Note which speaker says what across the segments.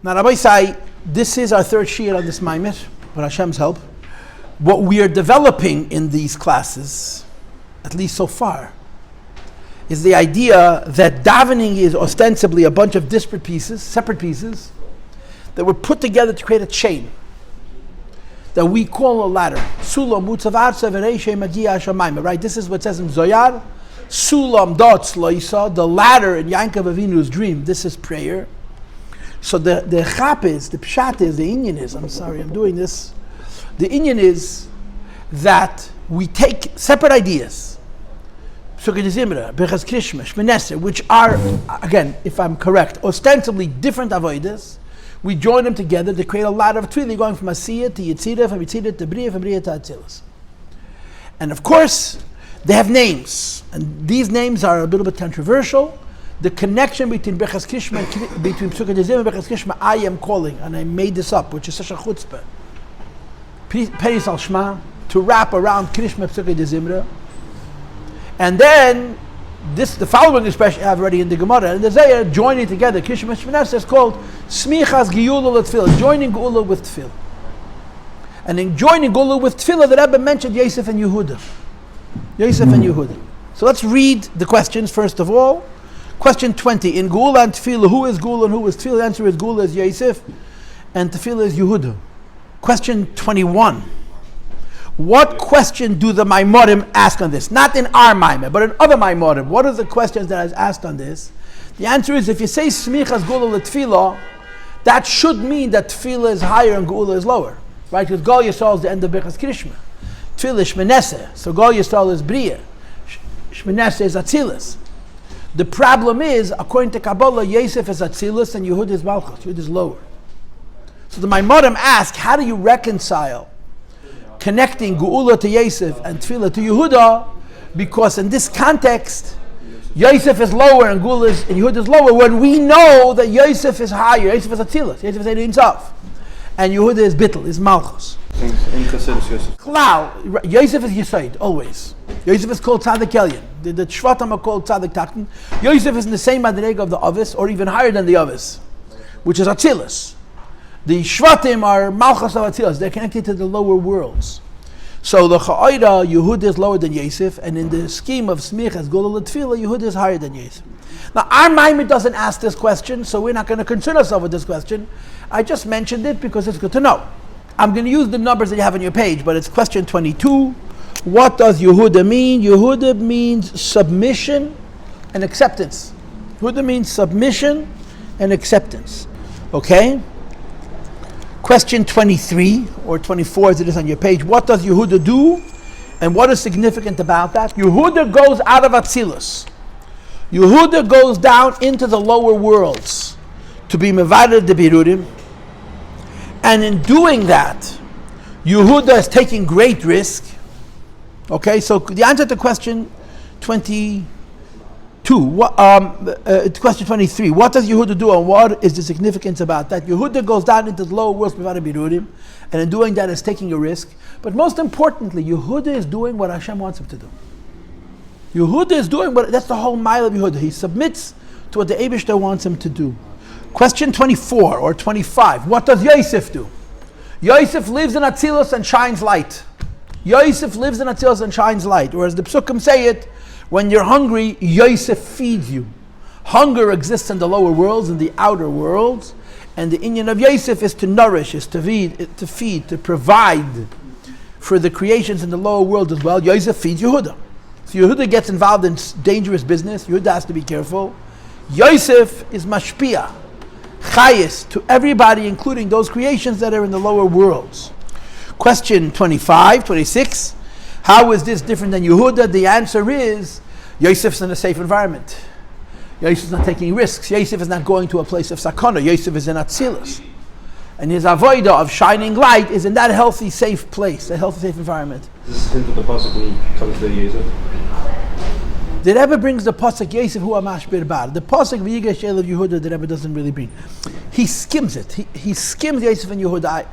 Speaker 1: Now, Rabbi Sai, this is our third shiur on this maimer, with Hashem's help. What we are developing in these classes, at least so far, is the idea that davening is ostensibly a bunch of disparate pieces, separate pieces, that were put together to create a chain that we call a ladder. Sulam mutzav arsa v'reishe magia shamayim. Right? This is what it says in Zoyar. Sulam dots loisa, the ladder in Yaakov Avinu's dream. This is prayer. So the chap is, the pshat is, the inyan is, I'm sorry, I'm doing this. The inyan is that we take separate ideas, Psukei Zimra, Bechas Krishma, Shmeneser, which are, again, if I'm correct, ostensibly different avodas. We join them together to create a ladder of Tefilla, going from Asiyah to Yitzira, from Yitzira to Briah, from Briah to Atzilus. And of course, they have names, and these names are a little bit controversial. The connection between Bechas Krishma and between Psukei Zimra and Bechas Krishma, I am calling, and I made this up, which is such a chutzpah. Peris al Shema, to wrap around Krishma Psukei Zimra. And then, the following expression I have already in the Gemara, and the Zayah joining together, Krishma Shmeneser, is called Semichas Geula LiTefilla, joining Geula with Tefilla. And in joining Geula with Tefilla, the Rebbe mentioned Yosef and Yehuda. Yosef and Yehuda. So let's read the questions first of all. Question 20, in Geula and Tefilla, who is Geula and who is Tefilla? The answer is Geula is Yosef, and Tefilla is Yehuda. Question 21. What question do the Maimorim ask on this? Not in our Maimor, but in other Maimorim. What are the questions that is asked on this? The answer is, if you say Semichas Geula LiTefilla, that should mean that Tefilla is higher and Geula is lower. Right? Because Gol Yisrael is the end of Bechas Krishma. Tefilla is Shmeneser. So Gol Yisrael is Briah. Shmeneser is Atzilus. The problem is, according to Kabbalah, Yosef is Atzilus and Yehud is Malchus. Yehud is lower. So the Maimorim ask, how do you reconcile connecting Geula to Yosef and Tefillah to Yehuda? Because in this context, Yosef is lower and Yehud is lower, when we know that Yosef is higher. Yosef is Atzilus. Yosef is Ein Sof. And Yehuda is Bittul, is Malchus. Klal, Yosef is Yesod, always. Yosef is called Tzadik Elyon. The Shvatim are called Tzadik Tachton. Yosef is in the same madrega of the Avis, or even higher than the Avis, which is Atzilus. The Shvatim are Malchus of Atzilus. They're connected to the lower worlds. So the Cha'ira, Yehuda is lower than Yosef, and in the scheme of Semichas Geula LiTefilla, Yehuda is higher than Yosef. Now, our Maimon doesn't ask this question, so we're not going to concern ourselves with this question. I just mentioned it because it's good to know. I'm going to use the numbers that you have on your page, but it's question 22. What does Yehuda mean? Yehuda means submission and acceptance. Yehuda means submission and acceptance. Okay? Question 23, or 24 as it is on your page. What does Yehuda do? And what is significant about that? Yehuda goes out of Atzilus. Yehuda goes down into the lower worlds to be Mevader de Birudim. And in doing that, Yehuda is taking great risk. Okay, so the answer to question 22, question 23, what does Yehuda do and what is the significance about that? Yehuda goes down into the lower worlds, and in doing that is taking a risk. But most importantly, Yehuda is doing what Hashem wants him to do. Yehuda is doing that's the whole mile of Yehuda. He submits to what the Eibishter wants him to do. Question 24 or 25, what does Yosef do? Yosef lives in Atzilus and shines light. Yosef lives in Atzilus and shines light. Or as the Psukim say it, when you're hungry, Yosef feeds you. Hunger exists in the lower worlds, in the outer worlds, and the inyan of Yosef is to nourish, is to feed, to provide for the creations in the lower world as well. Yosef feeds Yehuda. So Yehuda gets involved in dangerous business. Yehuda has to be careful. Yosef is mashpia, chayis, to everybody, including those creations that are in the lower worlds. Question 25, 26. How is this different than Yehuda? The answer is, Yosef's in a safe environment. Yosef's not taking risks. Yosef is not going to a place of sakana. Yosef is in Atzilus. And his avodah of shining light is in that healthy, safe place, a healthy, safe environment.
Speaker 2: This is hint that the pasuk when he comes to Yosef.
Speaker 1: The Rebbe brings the pasuk Yosef hu amash birbar. The pasuk v'yigash elav Yehuda the Rebbe doesn't really bring. He skims it. He skims Yosef and Yehuda.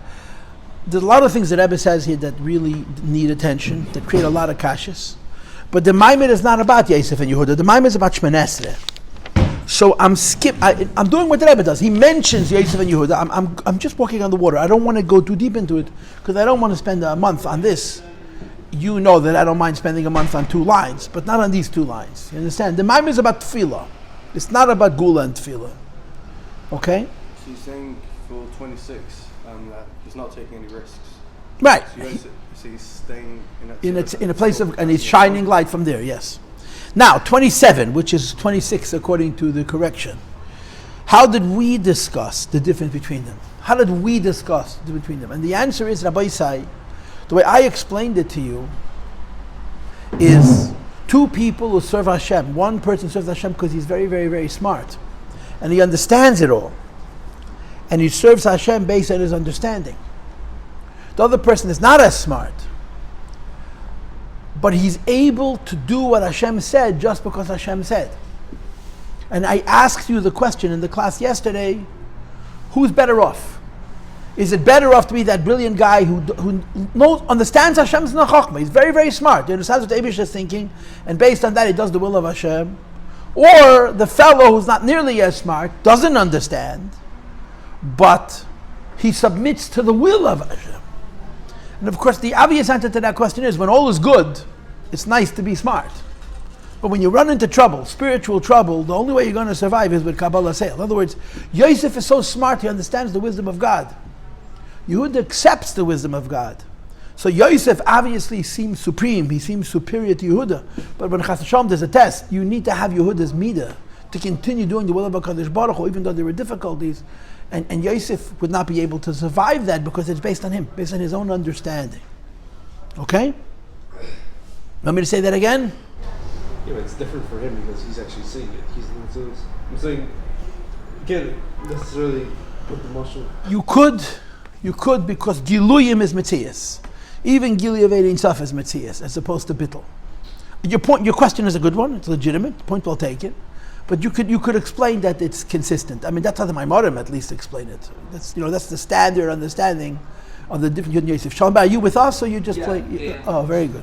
Speaker 1: There's a lot of things that Rebbe says here that really need attention, that create a lot of kashas. But the Maimed is not about Yosef and Yehuda. The Maimed is about Shemoneh Esrei. So I'm doing what the Rebbe does. He mentions Yosef and Yehuda. I'm just walking on the water. I don't want to go too deep into it because I don't want to spend a month on this. You know that I don't mind spending a month on 2 lines, but not on these 2 lines. You understand? The Maimed is about Tefilla. It's not about Geula and Tefilla. Okay?
Speaker 3: So he's saying for 26 that he's not taking any risks.
Speaker 1: Right.
Speaker 3: So he's staying
Speaker 1: in a place of, and he's shining light from there, yes. Now, 27, which is 26 according to the correction. How did we discuss the difference between them? How did we discuss the difference between them? And the answer is, Rabbi Isai, the way I explained it to you is 2 people who serve Hashem. One person serves Hashem because he's very, very, very smart. And he understands it all. And he serves Hashem based on his understanding. The other person is not as smart, but he's able to do what Hashem said just because Hashem said. And I asked you the question in the class yesterday, who's better off? Is it better off to be that brilliant guy who understands Hashem's Nachachma? He's very, very smart. He understands what the Eibush is thinking, and based on that he does the will of Hashem. Or the fellow who's not nearly as smart, doesn't understand, but he submits to the will of Hashem. And of course the obvious answer to that question is, when all is good, it's nice to be smart. But when you run into trouble, spiritual trouble, the only way you're going to survive is with Kabbalah Seil. In other words, Yosef is so smart, he understands the wisdom of God. Yehuda accepts the wisdom of God. So Yosef obviously seems supreme, he seems superior to Yehuda. But when Chas V'Shalom there's a test, you need to have Yehuda's midah to continue doing the will of HaKadosh Baruch Hu, even though there were difficulties. And Yosef would not be able to survive that because it's based on him, based on his own understanding. Okay? Want me to say that again?
Speaker 2: Yeah, but it's different for him because he's actually seeing it. I'm saying, you can't necessarily put the muscle.
Speaker 1: You could because Giluyim is Metzias. Even Gilui of Ein Sof is Metzias, as opposed to Bittul. Your question is a good one. It's legitimate. Point well taken. But you could explain that it's consistent. I mean, that's how the Maimorim at least explain it. That's the standard understanding of the different Yud and Yosef. Shalom, are you with us, or you just play? Yeah. Oh, very good.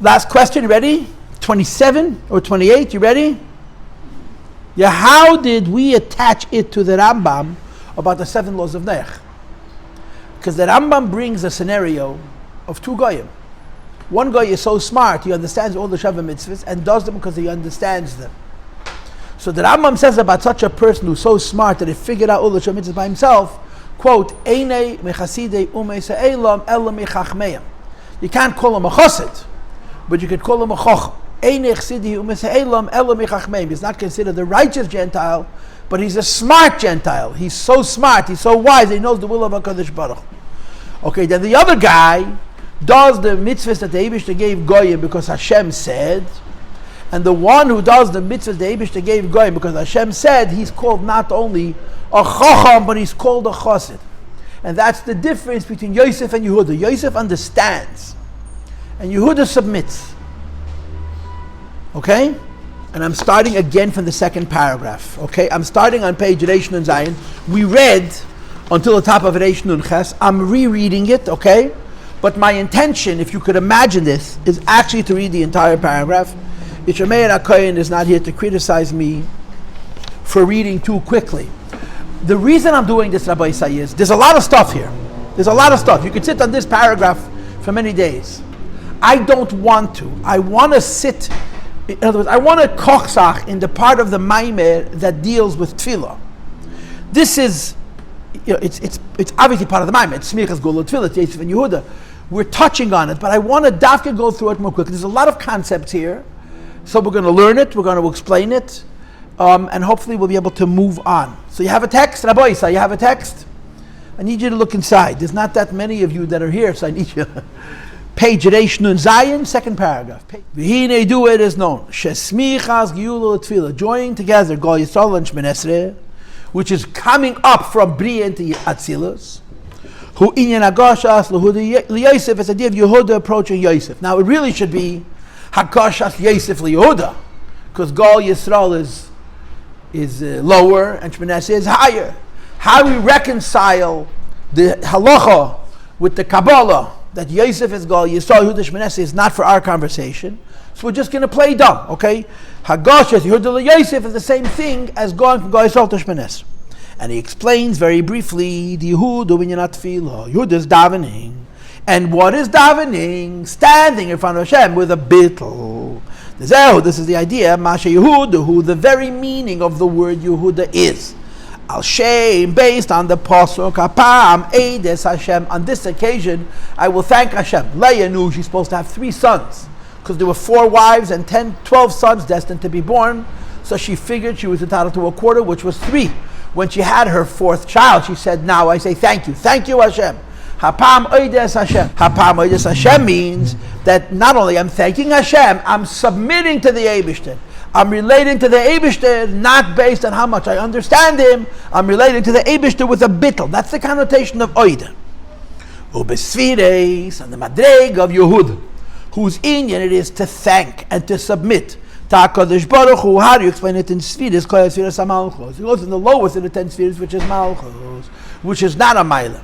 Speaker 1: Last question. You ready? 27 or 28. You ready? Yeah. How did we attach it to the Rambam about the 7 laws of Noach? Because the Rambam brings a scenario of 2 goyim. One guy is so smart, he understands all the Sheva mitzvahs and does them because he understands them. So the Rambam says about such a person who's so smart that he figured out all the Sheva mitzvahs by himself, quote, Einei mechasidei umei se'elam ela mechachmeim. You can't call him a chassid, but you could call him a chacham. Einei chassidei umei se'elam ela mechachmeim. He's not considered a righteous Gentile, but he's a smart Gentile. He's so smart, he's so wise, he knows the will of HaKadosh Baruch Hu. Okay, then the other guy does the mitzvahs that the Eibishter gave Goyim because Hashem said, and the one who does the mitzvahs the Eibishter gave Goyim because Hashem said, he's called not only a chacham, but he's called a chassid. And that's the difference between Yosef and Yehuda. Yosef understands, and Yehuda submits. Okay? And I'm starting again from the 2nd paragraph. Okay? I'm starting on page Reish Nun Zayin. We read until the top of Reish Nun Ches. I'm rereading it, okay? But my intention, if you could imagine this, is actually to read the entire paragraph. Yitro Meir HaKohen is not here to criticize me for reading too quickly. The reason I'm doing this, Rabbi Isai, is there's a lot of stuff here. There's a lot of stuff. You could sit on this paragraph for many days. I don't want to. I want to sit, in other words, I want to kochsach in the part of the Maimer that deals with Tefilla. This is, it's obviously part of the Maimer. It's Semichas Geula LiTefilla, it's Yosef and Yehuda. We're touching on it, but I want to dafka go through it more quickly. There's a lot of concepts here, so we're going to learn it, we're going to explain it, and hopefully we'll be able to move on. So you have a text, Rabbi Isa, you have a text? I need you to look inside. There's not that many of you that are here, so I need you. Page Reish Nun Zayin, 2nd paragraph. V'hinei do it is known. Semichas Geula LiTefilla, joining together Gol Yisrael and Shemoneh Esrei, which is coming up from Briah into Atzilus. Who inyan Hagashas LeYosef, it's the idea of Yehuda approaching Yosef. Now it really should be Hagashas Yosef LeYehuda, because Gol Yisrael is lower and Shemoneh Esrei is higher. How do we reconcile the halacha with the Kabbalah that Yosef is Gal Yisrael Yehuda Shmoneh is not for our conversation, so we're just going to play dumb, okay? Hagoshes Yehuda Yosef is the same thing as going from Gal Yisrael to Shmoneh. And he explains very briefly the Yichud Tefilla. Yehud is davening. And what is davening? Standing in front of Hashem with a bittul. This is the idea. Masha Yehuda, who the very meaning of the word Yehuda is. Al Shem, based on the pasuk Apam Eides Hashem. On this occasion, I will thank Hashem. Leah knew she's supposed to have 3 sons, because there were 4 wives and 12 sons destined to be born. So she figured she was entitled to a quarter, which was 3. When she had her 4th child, she said, now I say thank you. Thank you, Hashem. Hapam Eides Hashem. Hapam Eides Hashem means that not only I'm thanking Hashem, I'm submitting to the Eibishter. I'm relating to the Eibishter not based on how much I understand him. I'm relating to the Eibishter with a bittul. That's the connotation of Oida. Ubesfides, and the Madreg of Yehud, whose inyan it is to thank and to submit. HaKadosh Baruch Hu, how do you explain it in Sfiris? It goes in the lowest of the 10 Sfiris, which is Malchus, which is not a Maila.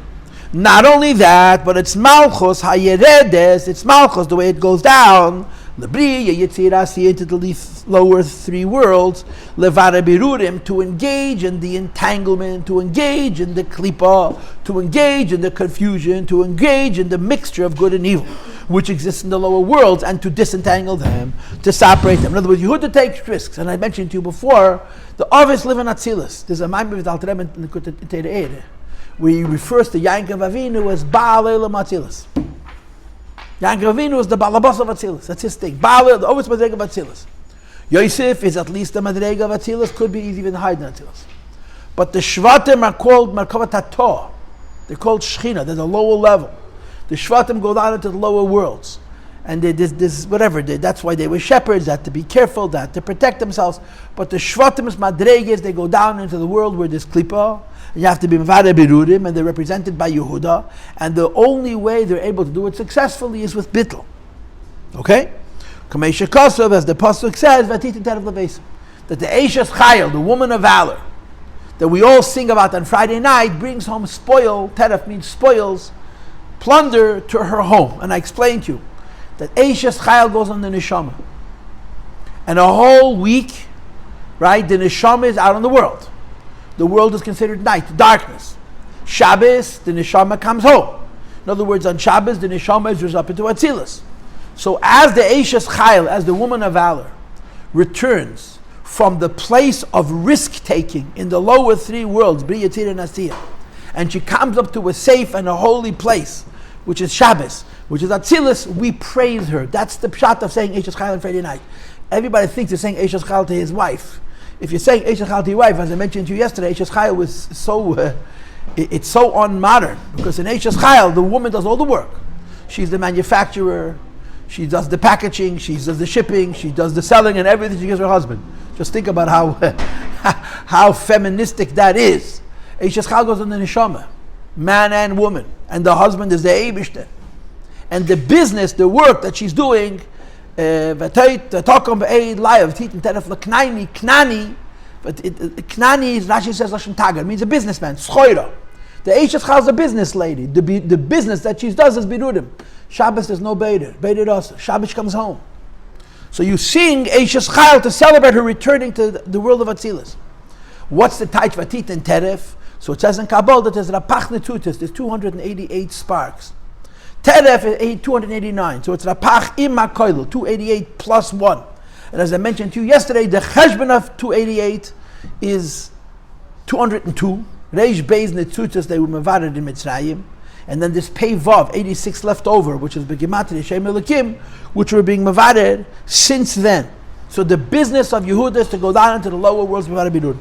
Speaker 1: Not only that, but it's Malchus Hayeredes, it's Malchus the way it goes down. The Briah, Yitzirasi, into the lower 3 worlds, Levara Birurim, to engage in the entanglement, to engage in the klipa, to engage in the confusion, to engage in the mixture of good and evil, which exists in the lower worlds, and to disentangle them, to separate them. In other words, Yehuda takes risks, and I mentioned to you before, the Avis live in Atzilus. There's a Maimon with Alter Rebbe in the Kutei Eire, where he refers to Yankov Avinu as Baal Elam Atzilus. Yankov Avinu is the Balabas of Atzilus. That's his thing. Baal, the Avis Madrega of Atzilus. Yosef is at least the Madrega of Atzilus, could be even higher than Atzilus. But the Shvatim are called Merkavat HaTorah. They're called Shechina. There's a lower level. The Shvatim go down into the lower worlds. And that's why they were shepherds, they had to be careful, they had to protect themselves. But the Shvatim's Madreges, they go down into the world where there's Klippa, and you have to be Mevada Birurim, and they're represented by Yehuda, and the only way they're able to do it successfully is with Bittul. Okay? Kamesha Kosov, as the Pasuk says, Vatit Teref Levesim, that the Eishes Chayil, the woman of valor, that we all sing about on Friday night, brings home spoil, Teref means spoils, plunder to her home. And I explained to you that Eishes Chayil goes on the Neshama. And a whole week, right, the Neshama is out in the world. The world is considered night, darkness. Shabbos, the Neshama comes home. In other words, on Shabbos, the Neshama is up into Atzilus. So as the Eishes Chayil, as the woman of valor, returns from the place of risk-taking in the lower 3 worlds, Briah, Tzir, and Asiyah, and she comes up to a safe and a holy place, which is Shabbos, which is Atzilus, we praise her. That's the pshat of saying Eishes Chayil on Friday night. Everybody thinks they're saying Eishes Chayil to his wife. If you're saying Eishes Chayil to your wife, as I mentioned to you yesterday, Eishes Chayil was so, it's so unmodern, because in Eishes Chayil, the woman does all the work. She's the manufacturer, she does the packaging, she does the shipping, she does the selling, and everything she gives her husband. Just think about how feministic that is. Eishes Chayil goes on the neshama, man and woman, and the husband is the Eibishter. And the business, the work that she's doing, Knani, but Knani is, Rashi says, Lashon Tagar, means a businessman, Schoira. The Eishes Chayil is a business lady. The business that she does is Birudim. Shabbos there's no Beider. Beider also. Shabbos comes home. So you sing Eishes Chayil to celebrate her returning to the world of Atzilus. What's the Taich Vatit and Teref? So it says in Kabbalah that there's Rapach Netutis, there's 288 sparks. Teref is 289, so it's Rapach Imma Koilu, 288 plus 1. And as I mentioned to you yesterday, the Cheshbon of 288 is 202. Reish Beis Netzutzes, they were Mevared in Mitzrayim. And then this Pei Vav, 86 left over, which is Begematria Shem Elokim, which were being Mevared since then. So the business of Yehuda is to go down into the lower worlds of Mevared Birud.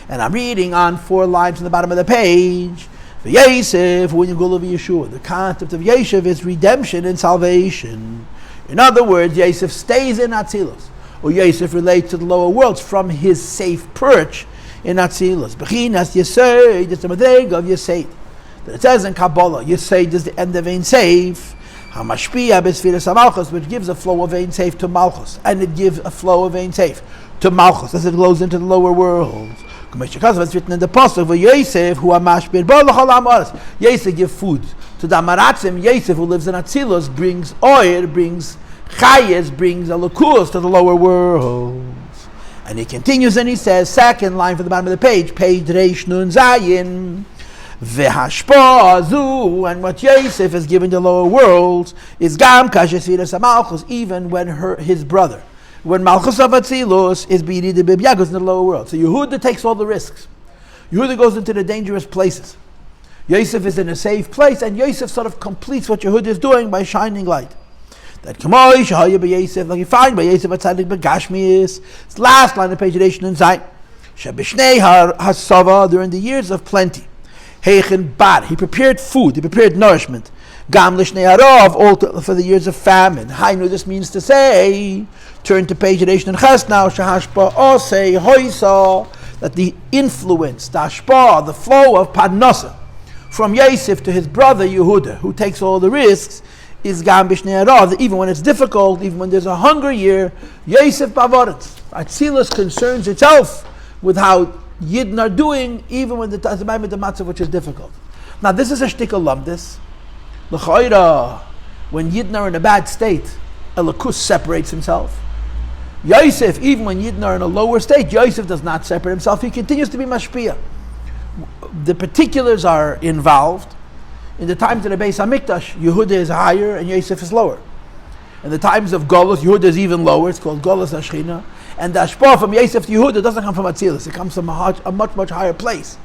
Speaker 1: And I'm reading on 4 lines from the bottom of the page. Yosef, when you go to Yeshua, the concept of Yosef is redemption and salvation. In other words, Yosef stays in Atzilus, or Yosef relates to the lower worlds from his safe perch in Atzilus. Bechinas Yesod, it's the Madreg of Yesod. That it says in Kabbalah, Yesod is the end of Ein Seif, Hamashpia Besfiras Malchus, which gives a flow of Ein Seif to Malchus, and it gives a flow of Ein Seif to Malchus as it goes into the lower worlds. It's written in the Pasuk for Yosef, who are mashbir b'ol l'chol ha'aretz. Yosef give food So the Amaratzim, Yosef, who lives in Atzilus, brings oir, brings chayes, brings alakus to the lower worlds. And he continues and he says, second line from the bottom of the page Reish Nun Zayin, V'hashpa Zu, and what Yosef is giving the lower worlds is Gam Kashesiras Malchus, even when his brother, when Malchus of Atzilus is beating the Bibya, goes in the lower world. So Yehuda takes all the risks. Yehuda goes into the dangerous places. Yosef is in a safe place, and Yosef sort of completes what Yehuda is doing by shining light. That Kamoi Shahaya by Yosef, like you find by Yosef Atzadik Begashmius. It's last line of page Reish Nun Zayin. Shebishnei Hasava, during the years of plenty. Heichen Bar, he prepared food, he prepared nourishment. Gam Lishnei Harav, all for the years of famine. Hainu, this means to say, turn to page Reish Nun Ches now, Shahashpa Osei Hoisa, that the influence, the Ashpa, the flow of Parnasa, from Yosef to his brother Yehuda, who takes all the risks, is Gam Bishnei Harav, even when it's difficult, even when there's a hunger year, Yosef Bavoritz. Atzilus concerns itself with how Yidden are doing, even when the Tazmayim the Matzav, which is difficult. Now, this is a shtick of lamdis. L'chayra, when Yidden are in a bad state, Elokus separates himself. Yosef, even when Yidden are in a lower state, Yosef does not separate himself. He continues to be mashpia. The particulars are involved. In the times of the Beis HaMikdash, Yehuda is higher and Yosef is lower. In the times of Golus, Yehuda is even lower. It's called Golus Hashchina. And the Ashpa from Yosef to Yehuda doesn't come from Atzilus. It comes from a much, much higher place.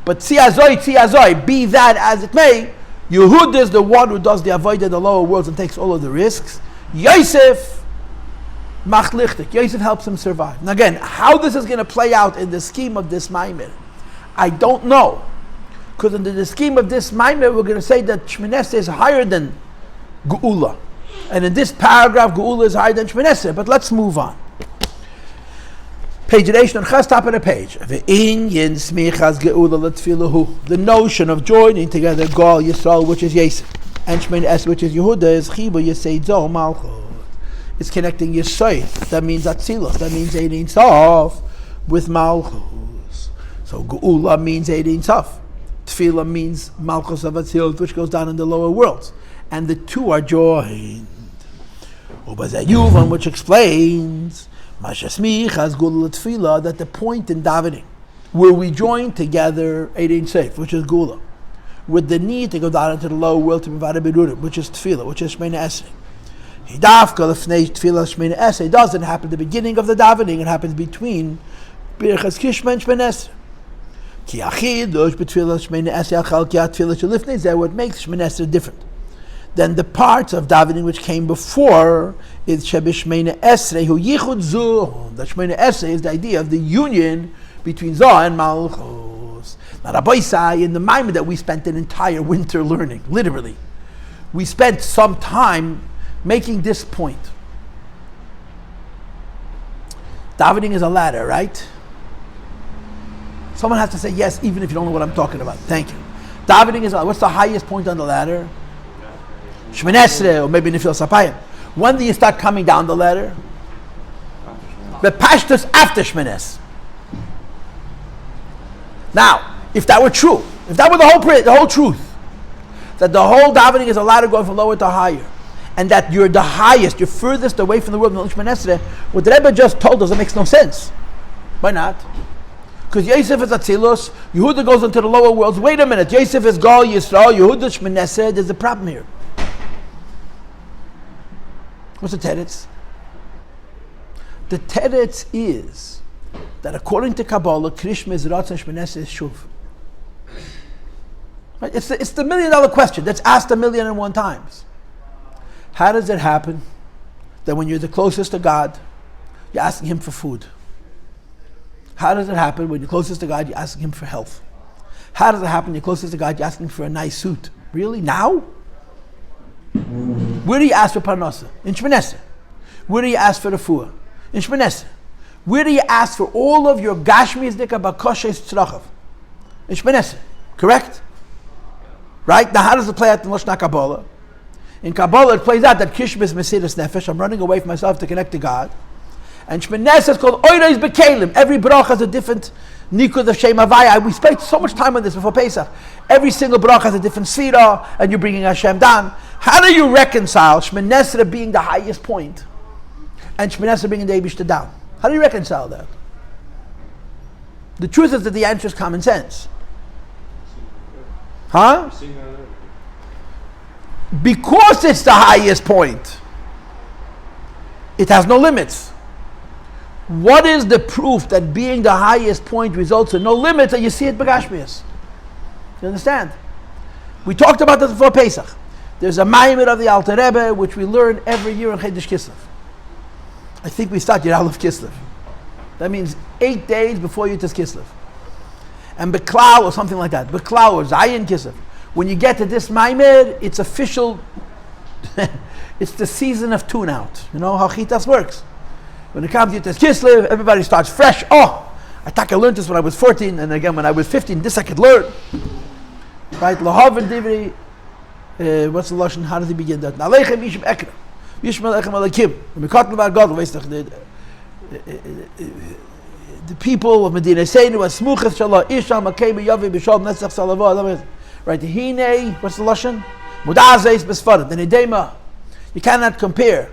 Speaker 1: But Tziyazoi, be that as it may, Yehuda is the one who does the avodah in the lower worlds and takes all of the risks. Yosef, machlichtik. Yosef helps him survive. Now again, how this is going to play out in the scheme of this Maimir, I don't know. Because in the scheme of this Maimir, we're going to say that Shmineseh is higher than Geula. And in this paragraph, Geula is higher than Shmineseh. But let's move on. Page Reish Nun Ches, top of the page. Semichas Geula LiTefilla, the notion of joining together Gal Yisrael, which is Yosef, and Shmineseh, which is Yehuda, is Chiba Yesei Zo Malchut. It's connecting Yesod. That means Atzilus. That means Ein Sof with Malchus. So Geula means Ein Sof. Tefilla means Malchus of Atzilus, which goes down in the lower worlds. And the two are joined. Which explains Semichas Geula LiTefilla, that the point in davening, where we join together Ein Sof, which is Geula, with the need to go down into the lower world to provide a Berurim, which is Tefilla, which is Shmeina Esrei. It doesn't happen at the beginning of the davening, it happens between Birchas Kishma and Shmeina Esrei. What makes Shmeina Esrei different than the parts of davening which came before is Shebishmeina Esrei Hu Yichud Zu. That Shmeina Esrei is the idea of the union between Zoh and Malchus. Now, Rabbi Isai, in the Maimon that we spent an entire winter learning, literally, we spent some time making this point. Davening is a ladder, right? Someone has to say yes, even if you don't know what I'm talking about. Thank you. Davening is, what's the highest point on the ladder? Shemini Esrei, or maybe Nifil Sapayim. When do you start coming down the ladder? The Pashtus after Shemini Esrei. Now, if that were true, if that were the whole truth, that the whole davening is a ladder going from lower to higher, and that you're the highest, you're furthest away from the world, Shemini Esrei, what the Rebbe just told us, it makes no sense. Why not? Because Yosef is Atzilus, Yehuda goes into the lower worlds. Wait a minute, Yosef is Gal Yisrael, Yehuda Shemini Esrei. There's a problem here. What's the teretz? The teretz is that according to Kabbalah, Krish Mizratz and Shemini Esrei is Shuv. Right? It's the $1 million question that's asked 1,000,001 times. How does it happen that when you're the closest to God, you're asking Him for food? How does it happen when you're closest to God, you're asking Him for health? How does it happen when you're closest to God, you're asking for a nice suit? Really? Now? Where do you ask for parnasa? In Shemini Esrei. Where do you ask for the refuah? In Shemini Esrei. Where do you ask for all of your gashmis dika bakoshes tzrachav? In Shemini Esrei. Correct? Right? Now how does it play out in Lashon Kabbalah? In Kabbalah it plays out that Kishma is Mesiras Nefesh. I'm running away from myself to connect to God. And Shemini Esrei is called Oireis Bekalim. Every bracha has a different Nikud of Shem Havaya. We spent so much time on this before Pesach. Every single bracha has a different sfira, and you're bringing Hashem down. How do you reconcile Shemoneh Esrei being the highest point and Shemoneh Esrei bringing the Eibishter down? How do you reconcile that? The truth is that the answer is common sense. Huh? Because it's the highest point, it has no limits. What is the proof that being the highest point results in no limits, and you see it b'gashmias? You understand? We talked about this before Pesach. There's a maimer of the Alter Rebbe which we learn every year in Chodesh Kislev. I think we start Yud Aleph Kislev. That means 8 days before Yud Kislev. And Beklau or something like that. Beklau or Zayin Kislev. When you get to this maimer, it's official. It's the season of tune out. You know how Chitas works. When it comes to Yud Kislev, everybody starts fresh. Oh, I thought I learned this when I was 14, and again when I was 15, this I could learn. Right? Lahav and Divri. What's the lashon? How does he begin that? Aleichem yishim ekra, yishma lechem alekim. The mekatl bar God, the people of Medina Seinu and Smuchas Shalah Isham Makei Yavi B'Shalom Netzach Salavo. Right? Hine. What's the lashon? Mudazeis Besfarim. The Nedema. You cannot compare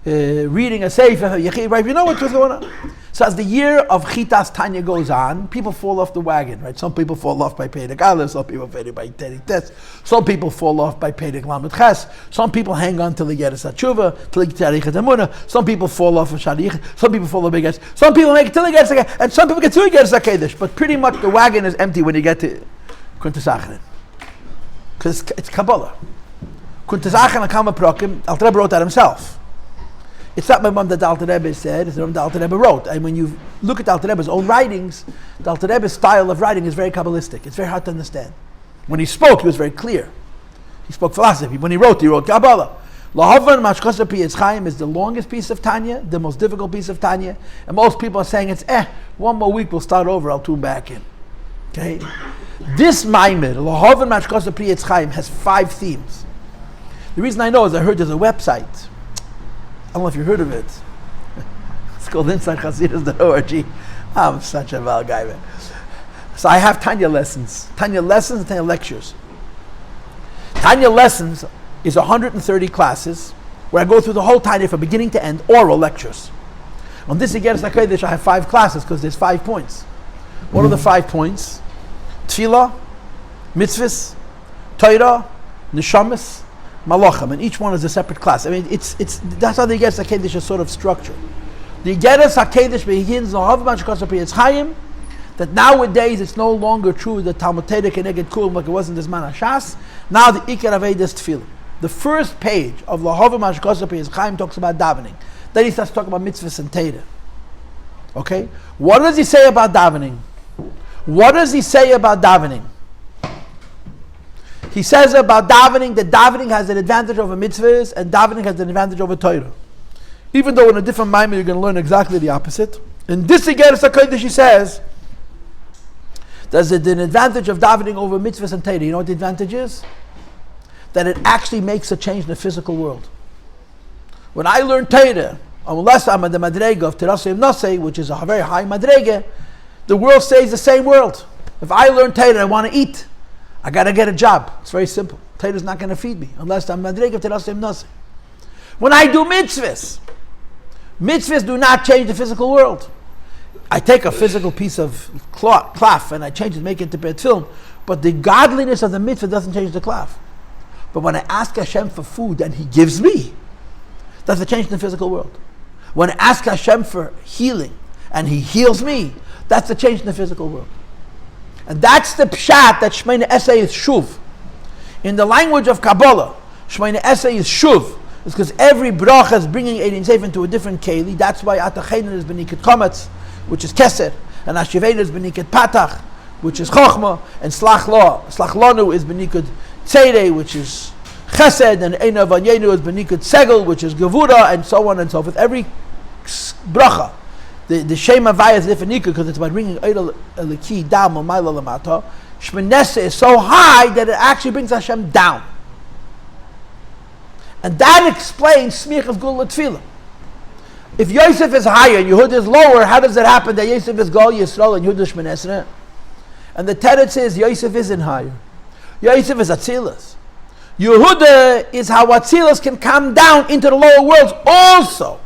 Speaker 1: reading a sefer. Right? You know what's going on. So as the year of Chitas Tanya goes on, people fall off the wagon, right? Some people fall off by Perek Aleph, some people fall by Perek Tes, some people fall off by Perek Lamed Ches, some people hang on till they get a Satshuva, till they get a Yichud Emunah, some people fall off of Shadich, some people fall off by Ges, some people make it till they get a Sakedesh, and some people get till they get a Sakedesh, but pretty much the wagon is empty when you get to Kuntas Acharon. Because it's Kabbalah. Kuntas Acharon Kama Prokim, Alter Rebbe wrote that himself. It's not my mom that the Alter Rebbe said, it's the the Alter Rebbe wrote. And when you look at the Alter Rebbe's own writings, the Alter Rebbe's style of writing is very Kabbalistic. It's very hard to understand. When he spoke, he was very clear. He spoke philosophy. When he wrote Kabbalah. Lahavan Mashkasa Piyetz Chaim is the longest piece of Tanya, the most difficult piece of Tanya. And most people are saying it's, one more week we'll start over, I'll tune back in. Okay? This Maimer, Lahavan Mashkasa Piyetz Chaim, has 5 themes. The reason I know is I heard there's a website. I don't know if you heard of it. It's called InsideChasidus.org. I'm such a wild guy, man. So I have Tanya lessons and Tanya lectures. Tanya lessons is 130 classes where I go through the whole Tanya from beginning to end, oral lectures. On this Yichud Av, I have 5 classes because there's 5 points. What are the 5 points? Tefilla, mitzvahs, Torah, neshamas, malachim, and each one is a separate class. I mean, it's that's how the Yichud HaKodesh is sort of structured. The Yichud HaKodesh begins that nowadays it's no longer true that Talmud Torah keneged kulam like it was in this man Hashas. Now the Ikar Aved is Tefillah. The first page of Lahavim Hashkasa Piyetz Chaim talks about davening. Then he starts talking about mitzvahs and Torah. Okay, what does he say about davening? What does he say about davening? He says about davening that davening has an advantage over mitzvahs and davening has an advantage over Torah. Even though in a different mind you're going to learn exactly the opposite. In this Yichud HaKodesh he says there's an advantage of davening over mitzvahs and Torah. You know what the advantage is? That it actually makes a change in the physical world. When I learn Torah, unless I'm at the madrega of Terasei Nosei, which is a very high madrega, the world stays the same world. If I learn Torah and I want to eat, I got to get a job. It's very simple. Torah is not going to feed me unless I'm madrega of Terasei Nosei. When I do mitzvahs, mitzvahs do not change the physical world. I take a physical piece of cloth and I change it, make it into bed film, but the godliness of the mitzvah doesn't change the cloth. But when I ask Hashem for food and He gives me, that's a change in the physical world. When I ask Hashem for healing and He heals me, that's a change in the physical world. And that's the pshat that Shemoneh Esrei is shuv. In the language of Kabbalah, Shemoneh Esrei is shuv. It's because every bracha is bringing Ein Sof into a different keli. That's why Atachenu is beniket kometz, which is keser, and Ashivenu is beniket patach, which is chokhmah, and slach lanu is beniket tzedei, which is chesed, and Ein Avanyenu is beniket segel, which is gevura, and so on and so forth. Every bracha, the Shem Havaya is different because it's about bringing Eidel Eliki down, Mamayla Lamata. Shemoneh Esrei is so high that it actually brings Hashem down. And that explains Semichas Geula LiTefilla. If Yosef is higher and Yehuda is lower, how does it happen that Yosef is Gol Yisrael and Yehuda is Shmoneh Esrei? And the teretz is Yosef isn't higher. Yosef is Atzilus. Yehuda is how Atzilus can come down into the lower worlds also.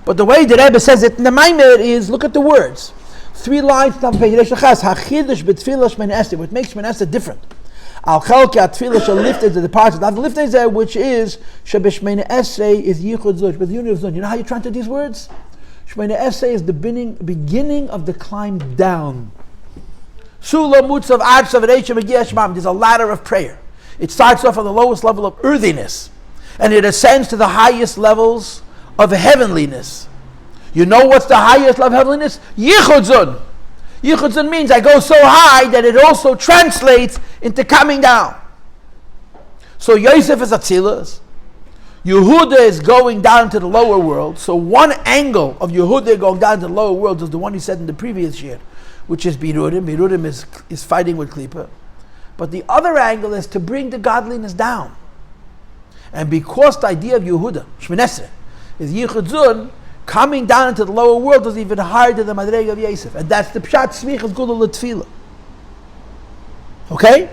Speaker 1: But the way the Rebbe says it in the Maimer is, look at the words. 3 lines on page Reshachas. Hachidush b'tefillah Shmoneh Esrei, what makes Shmoneh Esrei different. Al chelke atfillah shall lift it to the parts of the lift there, which is shebeshmoneh esrei is Yichud Zu, but the unit of Zun. You know how you translate these words? Shmoneh esrei is the beginning of the climb down. Sula mutzav artsav reichem megiyashmam. There's a ladder of prayer. It starts off on the lowest level of earthiness, and it ascends to the highest levels of heavenliness. You know what's the highest level of heavenliness? Yichud Zu. Yichud Zu means I go so high that it also translates into coming down. So Yosef is Atzilus. Yehuda is going down to the lower world. So one angle of Yehuda going down to the lower world is the one he said in the previous year, which is Birudim. Birudim is fighting with Klippa. But the other angle is to bring the godliness down. And because the idea of Yehuda, Shmoneh Esrei, is Yichud Zu, coming down into the lower world is even higher than the Madrega of Yosef. And that's the Pshat Semichas Geula LiTefilla. Okay?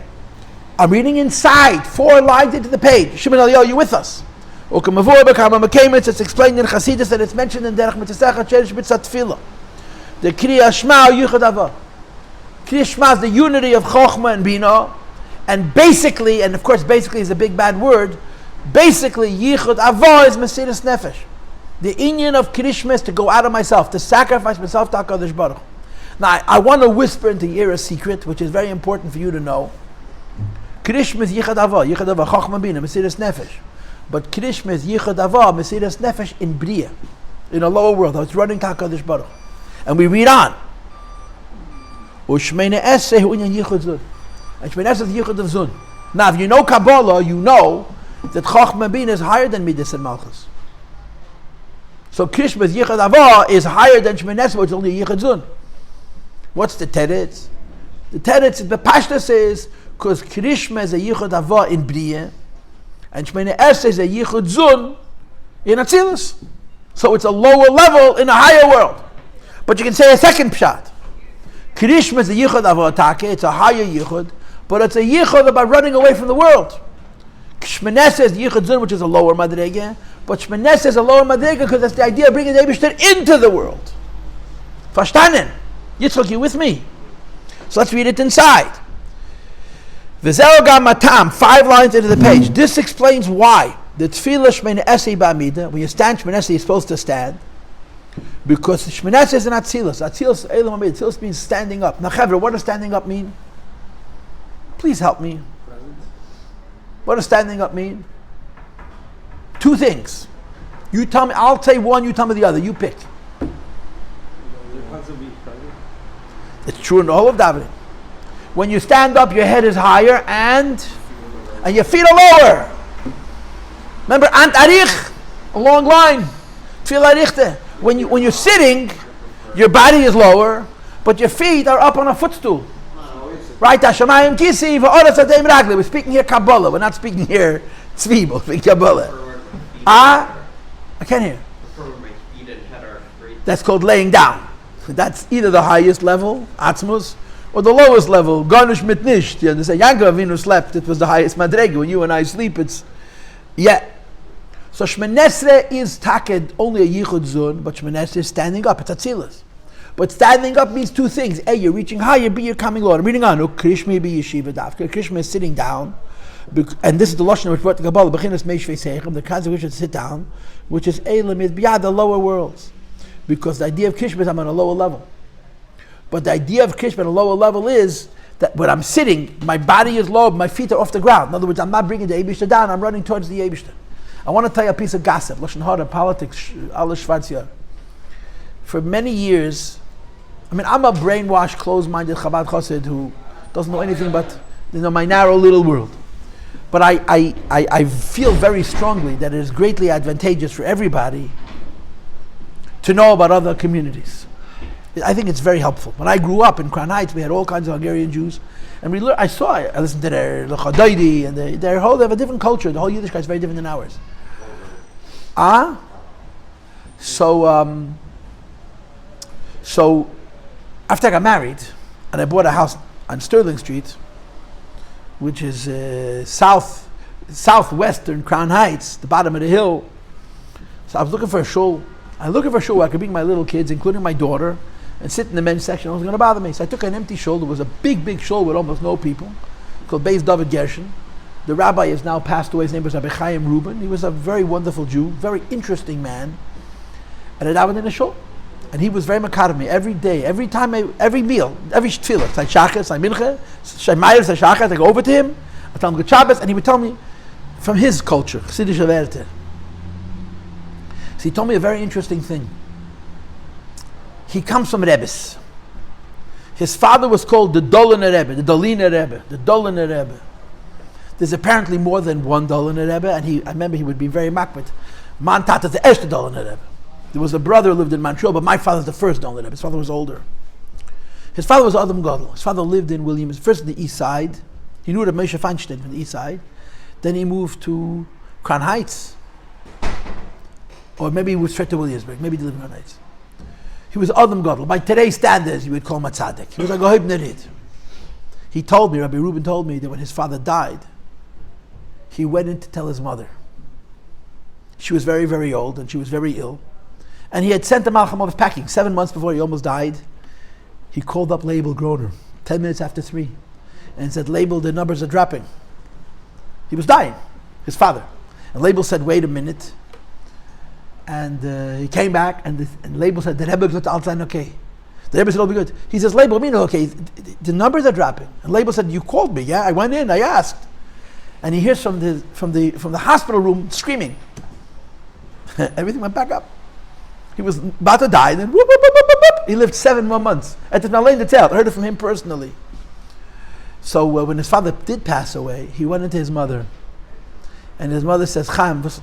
Speaker 1: I'm reading inside, 4 lines into the page. Shimon Eliyahu, you with us? It's explained in Chassidus and it's mentioned in Derech Mitzvah Cheresh Mitzvah Tefilla. The Kriya Shema Yichud Av. Kriya Shema is the unity of Chochmah and Bina. And basically, and of course basically is a big bad word, basically Yichud Av is Mesiras Nefesh. The inyan of Krishma is to go out of myself, to sacrifice myself to HaKadosh Baruch. Now, I want to whisper into your ear a secret, which is very important for you to know. Krishma is Yichud Av, Chochmah Bina, Mesiras Nefesh. But Krishma is Yichud Av, Mesiras Nefesh in Briah, in a lower world. It's running to HaKadosh Baruch. And we read on. U'shmoneh esrei hu inyan Yichud Zu. And Shmoneh Esrei is Yichud of Zun. Now, if you know Kabbalah, you know that Chochmah Bina is higher than Midas and Malchus. So Krishma's Yichud Av is higher than Shmoneh Esrei, which is only Yichud Zu. What's the teretz? The teretz, the Pashta says, because Krishma is a Yichud Av in Briah, and Shmoneh Esrei is a Yichud Zu in Atzilus. So it's a lower level in a higher world. But you can say a second pshat. Krishma is a Yichud Av Take, it's a higher Yichud, but it's a Yichud about running away from the world. Shmoneh Esrei is Yichud Zu, which is a lower Madrega, but Shmoneh Esrei is a lower Madrega because that's the idea of bringing the Eibishter into the world. Verstanden? Yitzchak, you with me? So let's read it inside. V'zeh gam matam, 5 lines into the page. This explains why the Tefillah Shmoneh Esrei ba'amida, when you stand Shmoneh Esrei, you're supposed to stand, because Shmoneh Esrei is an Atzilus. Atzilus, Eilam Hamid. Atzilus means standing up. Now, Chevra, what does standing up mean? Please help me. What does standing up mean? 2 things. You tell me, I'll say one, you tell me the other. You pick. It's true in all of davening. When you stand up, your head is higher and your feet are lower. Remember, Ant Arich, a long line. Tefillah Arichte. When you're sitting, your body is lower, but your feet are up on a footstool. Right? Hashemayim Kisi v'oras ateim ragli. We're speaking here Kabbalah. We're not speaking here Tzvi. We're speaking Kabbalah. I can't hear. That's called laying down. That's either the highest level, Atzmus, or the lowest level, Garnish Mitnish. You understand? Yankov Avinu slept. It was the highest Madrega. When you and I sleep, it's So Shmoneh Esrei is taked only a Yichud Zu, but Shmoneh Esrei is standing up. It's Atzilus. But standing up means 2 things. A, you're reaching higher. B, you're coming lower. I'm reading on. Krishma be yeshiva dafka. Krishma is sitting down. And this is the Lashon which brought the Kabbalah. Bechinas meishvei seichem. The concept which is sit down, which is Elam is beyond the lower worlds. Because the idea of Krishma is I'm on a lower level. But the idea of Krishma on a lower level is that when I'm sitting, my body is low, my feet are off the ground. In other words, I'm not bringing the Eibishter down, I'm running towards the Eibishter. I want to tell you a piece of gossip. Lashon Hara, politics, Allah Shvatzia. For many years, I'm a brainwashed, closed-minded Chabad Chassid who doesn't know anything but my narrow little world. But I feel very strongly that it is greatly advantageous for everybody to know about other communities. I think it's very helpful. When I grew up in Crown Heights, we had all kinds of Hungarian Jews, and I listened to their L'Chadaidi, and they have a different culture. The whole Yiddishkeit is very different than ours. So after I got married, and I bought a house on Sterling Street, which is southwestern Crown Heights, the bottom of the hill. So I was looking for a shul. Where I could bring my little kids, including my daughter, and sit in the men's section. It wasn't going to bother me. So I took an empty shul. It was a big shul with almost no people, called Beis David Gershon. The rabbi has now passed away. His name was Rabbi Chaim Rubin. He was a very wonderful Jew, very interesting man. And I davened in the shul. And he was very makar of me every day, every time, every meal, every tefillah. Say shachar, say mincha, say mayr, say shachar. I go over to him, I tell him good Shabbos, and he would tell me from his culture, Chassidische Werte. So he told me a very interesting thing. He comes from Rebbes. His father was called the Doliner Rebbe, the Doliner Rebbe, the Doliner Rebbe. There's apparently more than one Doliner Rebbe, and I remember he would be very makbet. Man Tata the Erste Doliner Rebbe. There was a brother who lived in Montreal, but my father's the first Doliner Rebbe. His father was older. His father was Adam Godel. His father lived in Williams, first on the east side. He knew the Moshe Feinstein from the east side. Then he moved to Crown Heights. Or maybe he moved straight to Williamsburg. Maybe he lived in Crown Heights. He was Adam Godel. By today's standards, you would call him a tzaddik. He was like a Hoib Nerid. He told me, Rabbi Reuben told me, that when his father died, he went in to tell his mother. She was very, very old, and she was very ill. And he had sent the Malcham of packing 7 months before he almost died. He called up Label Groner 10 minutes after 3 and said, Label, the numbers are dropping. He was dying, his father. And Label said, wait a minute. And he came back, and Label said, the Rebbe got all time okay. The Rebbe said, it'll be good. He says, Label, me no okay. The numbers are dropping. And Label said, you called me, yeah? I went in, I asked. And he hears from the hospital room screaming. Everything went back up. He was about to die, and then whoop, whoop, whoop, whoop, whoop. He lived 7 more months. And it's Nalain the tale. I heard it from him personally. So when his father did pass away, he went into his mother, and his mother says, Chaim, what's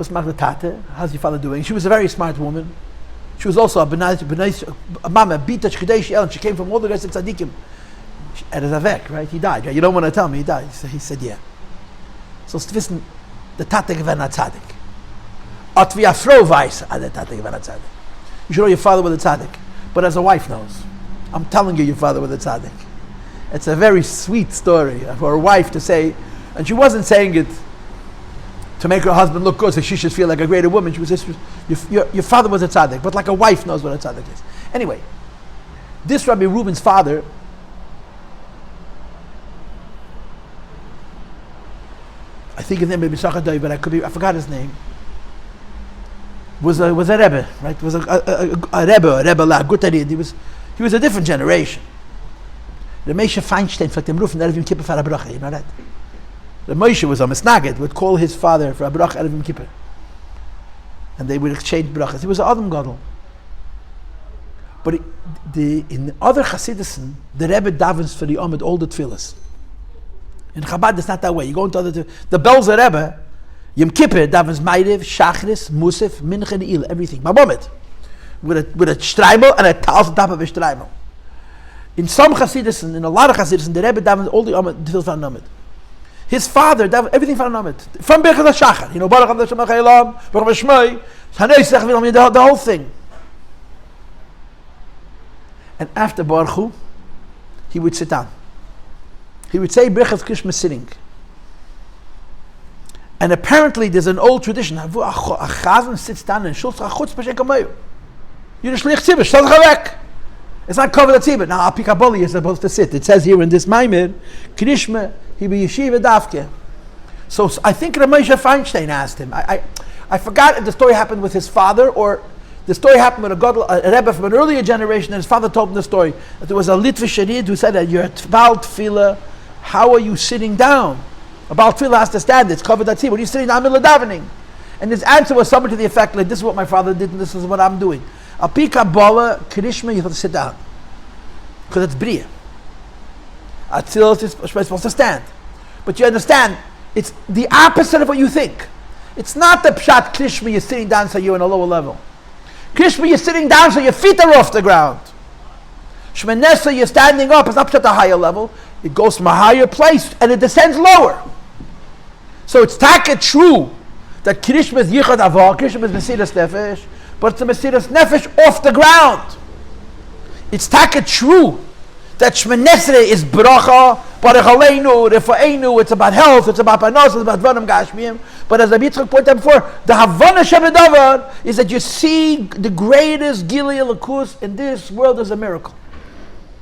Speaker 1: tate? How's your father doing? She was a very smart woman. She was also a mama, bita chkedesh el. She came from all the rest of tzaddikim. At his avek, right? He died. Right? You don't want to tell me he died. So he said, yeah. So wissen, the tate gewen a tzaddik. At wie a Frau weiß, der tate gewen a tzaddik. You should know your father was a tzaddik, but as a wife knows. I'm telling you, your father was a tzaddik. It's a very sweet story for a wife to say, and she wasn't saying it to make her husband look good so she should feel like a greater woman. She was just, your father was a tzaddik, but like a wife knows what a tzaddik is. Anyway, this Rabbi Reuben's father, I think his name may be Shachadai, but I forgot his name, was a Rebbe, right? Was a Rebbe, a good idea. He was a different generation. The Moshe Feinstein, like them roof and Erevim Kippur for a bracha, you know that? The Moshe was a Mesnaged, would call his father for a bracha Erevim Kippur. And they would exchange brachas. He was an Adam Gadol. But in other Hasidison, the Rebbe davens for the Amid all the tefillas. In Chabad, it's not that way. You go into other the Belzer Rebbe, Yom Kippur davens Meirev, Shachris, Musaf, Mincha, and Il, everything. Mamomit. With a streimel and a taus on top of a streimel. In some Hasidison, in a lot of Hasidison, the Rebbe davens all the tefillas for Amid. His father davens everything for Amid. From Birchas HaShachar. You know, Baruch Hashem Chayelam, Baruch Shmoi, the whole thing. And after Baruch Hu, he would sit down. He would say Birchas Krishma sitting. And apparently there's an old tradition. A chazan sits down and shulz chutz b'shem kamoyu. You're the shlich tzibur, shal chavek. It's not covered the tzibur. Now, Apikaboli is supposed to sit. It says here in this Maimer, Krishma, he be yeshiva davke. So I think Ramesha Feinstein asked him. I forgot if the story happened with his father or the story happened with a Rebbe from an earlier generation, and his father told him the story. That there was a Litvish Yid who said that you're at Baal Tefilla, how are you sitting down? A Baal Tefilla has to stand, it's covered that tzibur. What are you sitting down in the middle of davening? And his answer was something to the effect like, this is what my father did and this is what I'm doing. Api Kabbalah, Krishma, you have to sit down. Because it's Briah. Atzilus is supposed to stand. But you understand, it's the opposite of what you think. It's not the Pshat Krishma, you're sitting down so you're on a lower level. Krishma, you're sitting down so your feet are off the ground. Shmanesa, you're standing up, it's not at a higher level. It goes from a higher place and it descends lower. So it's taka true that Krishma is Yichud Av, Krishma is Mesiras Nefesh, but it's a Mesiras Nefesh off the ground. It's taka true that Shemini Esrei is bracha, Baruch Aleinu, Refa'enu, it's about health, it's about panos, it's about Dvarim Gashmiyim. But as Rabbi Yitzchak pointed out before, the Havana Shebadavar is that you see the greatest Gili Elokus in this world is a miracle.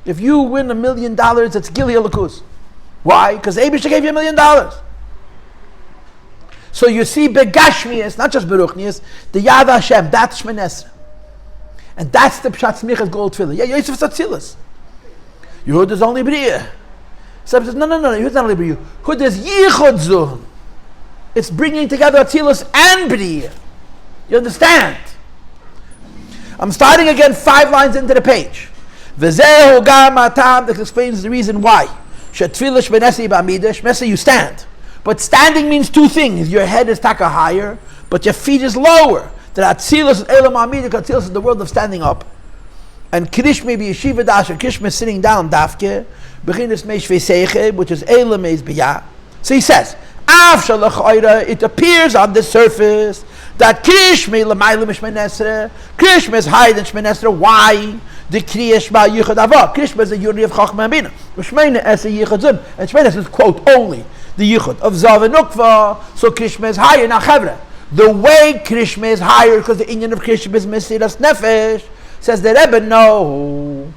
Speaker 1: If you win $1 million, it's Gili Elokus. Why? Because Abisha gave you $1 million. So you see Begashmiyas, not just Beruchnias, the Yad Hashem, that's Shemini Esrei. And that's the Pshat Semichas Geula LiTefilla. Yeah, Yosef is Atzilus. Yehuda is only Briah. So says, no, Yehuda is not only Briah. Yehuda is Yichud Zu. It's bringing together Atzilus and Briah. You understand? I'm starting again 5 lines into the page. V'zehu gam atam, that explains the reason why. Shetfila Shemini Esrei b'amidah, Shemini Esrei you stand. But standing means 2 things. Your head is taka higher, but your feet is lower. That Atzilus is Elam Amidah, Atzilus is the world of standing up. And Krishma be Yeshiva Dash, and Krishma is sitting down, Dafke, Bechinis Meishvei Seiche, which is Elam Meis Biyah. So he says, Av Shalach Oira, it appears on the surface that Krishma L'mayla Mishmei Nesre, Krishma is higher than Shemini Esrei. Why? The Krishma Yichud Av. Krishma is the unity of Chachma and Bina. Shemini Esrei Yichud Zu. And Shemini Esrei is, quote, only the Yichud of Zav and Nukva, so Krishma is higher. Now, Chavre, the way Krishma is higher, because the inyan of Krishma is Mesiras Nefesh, says the Rebbe, no.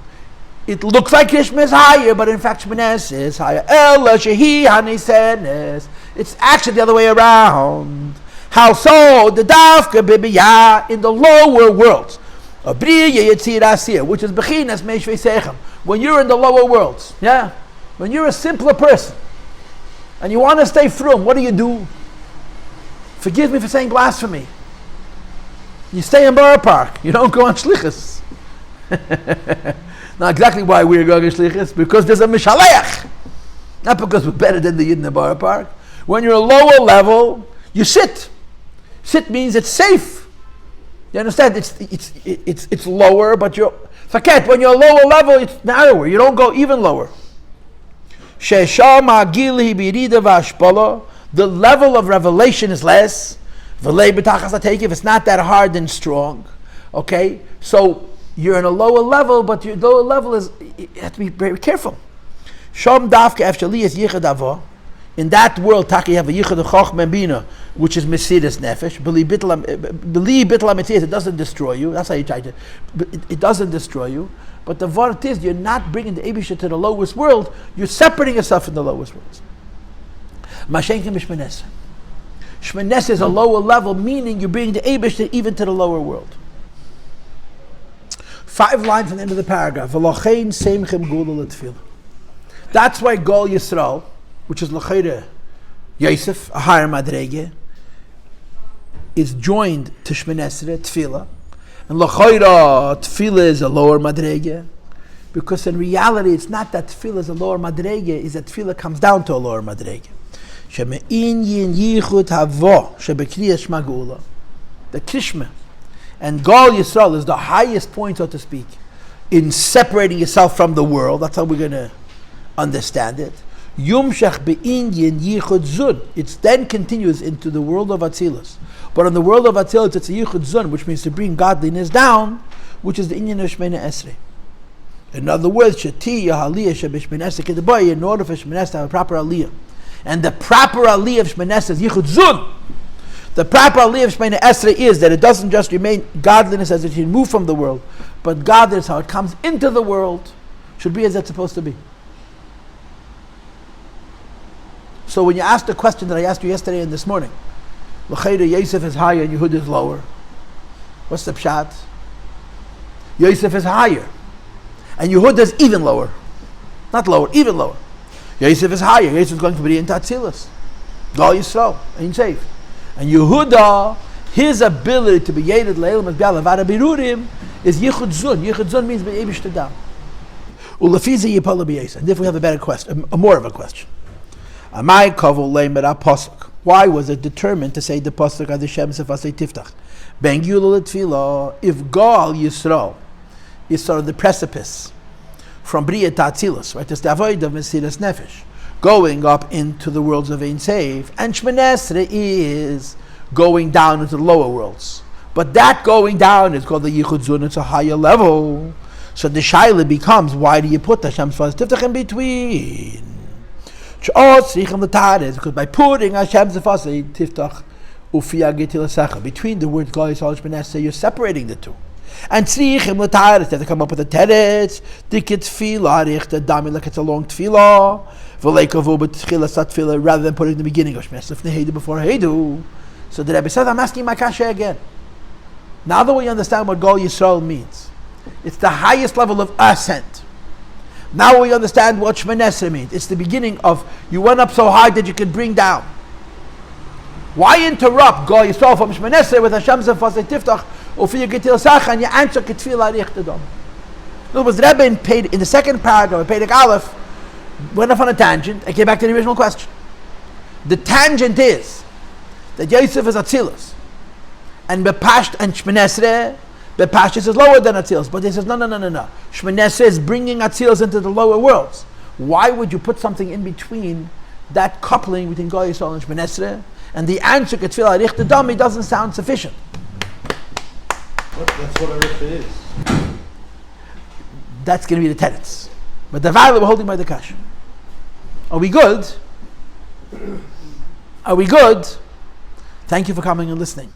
Speaker 1: It looks like Krishma is higher, but in fact Shemini Esrei is higher. Ela shehi hanisenes. It's actually the other way around. How so? The Davka Bibiyah in the lower worlds. A Briah Yetzirasir, which is Bechinas Meishvei Sechem. When you're in the lower worlds, yeah? When you're a simpler person, and you want to stay frum, what do? Forgive me for saying blasphemy. You stay in Borough Park. You don't go on shlichus. Not exactly why we're going on shlichus, because there's a mishaleach. Not because we're better than the Yid in the Borough Park. When you're a lower level, you sit. Sit means it's safe. You understand? It's lower, but you're forget when you're a lower level, it's narrower. You don't go even lower. The level of revelation is less. If it's not that hard and strong, okay. So you're in a lower level, but your lower level is you have to be very careful. In that world, you have a Yichud of Chachma and Bina, which is Mesiras Nefesh. Believe bitlam it doesn't destroy you. That's how you try to. It doesn't destroy you. But the word is, you're not bringing the Eibusha to the lowest world. You're separating yourself from the lowest worlds. Mashenkim Shemini Esrei. Shemini Esrei is a lower level, meaning you're bringing the Eibusha even to the lower world. 5 lines from the end of the paragraph. V'lochein Semichas Geula LiTefilla. That's why Gol Yisrael, which is L'chayre Yosef, a higher madrege, is joined to Shemini Esrei, Tefilla. And L'chayre Tefilla is a lower madrege, because in reality it's not that Tefilla is a lower madrege, is that Tefilla comes down to a lower madrege. Sheme'inyin Yichud Havo Shebekriya Shema Geula. The Krishma and Gol Yisrael is the highest point, so to speak, in separating yourself from the world. That's how we're going to understand it. Yumshach be'inyin Yichud Zu. It then continues into the world of Atzilus. But in the world of Atzilus, it's a Yichud Zu, which means to bring godliness down, which is the inyan of Shemini Esrei. In other words, Shati Yahaliyah Shebishmini Esrei Kedaboy, in order for Shemini Esrei to have a proper aliyah. And the proper aliyah of Shemini Esrei is Yichud Zu. The proper aliyah of Shemini Esrei is that it doesn't just remain godliness as it should move from the world, but godliness, how it comes into the world, should be as it's supposed to be. So when you ask the question that I asked you yesterday and this morning, L'chayre Yosef is higher and Yehuda is lower, what's the pshat? Yosef is higher and Yehuda is even lower. Not lower, even lower. Yosef is higher. Yosef is going to be into Atzilus. Gol Yisrael, ain't safe. And Yehuda, his ability to be Yedid Le'elam as Bi'al Avada Birurim is Yichud Zu. Yichud Zu means Be'ebish Tadam. Ulefiza Yipala B'Yosef. And if we have a better question, more of a question. Amai Kavol Leimer HaPosuk. Why was it determined to say the Posuk as the Shem Sefasai Tiftach? Ben Geula LiTefilla, if Gol Yisrael is sort of the precipice from Briah to Atzilus, right? It's the avoid of Mesiras Nefesh, going up into the worlds of Ein Seif, and Shemini Esrei is going down into the lower worlds. But that going down is called the Yichud Zu, and it's a higher level. So the shaila becomes, why do you put Hashem's Sefasai Tiftach in between? Because by putting Hashem's Sefasai Tiftach between the word Goy Yisrael Shmoneh, you're separating the two. And tzrichim l'taris, they have to come up with a teretz. Dikit tefillah, richte dami, like it's a long tefillah. V'leikavu b'tchila sat tefillah, rather than putting it in the beginning of Shmoneh Heidu before Heidu. So the Rebbe says, I'm asking my kasha again. Now that we understand what Goy Yisrael means, it's the highest level of ascent. Now we understand what Shmoneh means. It's the beginning of, you went up so high that you could bring down. Why interrupt Goy Yisrael from Shmoneh with Hashem's Sefasai Tiftach and you answer Tefilla Yichud Av? In other words, the Rebbe in the second paragraph of Perek Aleph went off on a tangent and came back to the original question. The tangent is that Yosef is Atzilus and Bepasht and Shmoneh Bepasht is lower than Atzilus, but he says no. Shmoneh is bringing Atzilus into the lower worlds. Why would you put something in between that coupling between Goy Yisrael and Shmoneh? And the answer Tefilla Yichud Av doesn't sound sufficient.
Speaker 2: That's what Aricha is.
Speaker 1: That's going to be the tenets. But the value we're holding by the kasha. Are we good? Are we good? Thank you for coming and listening.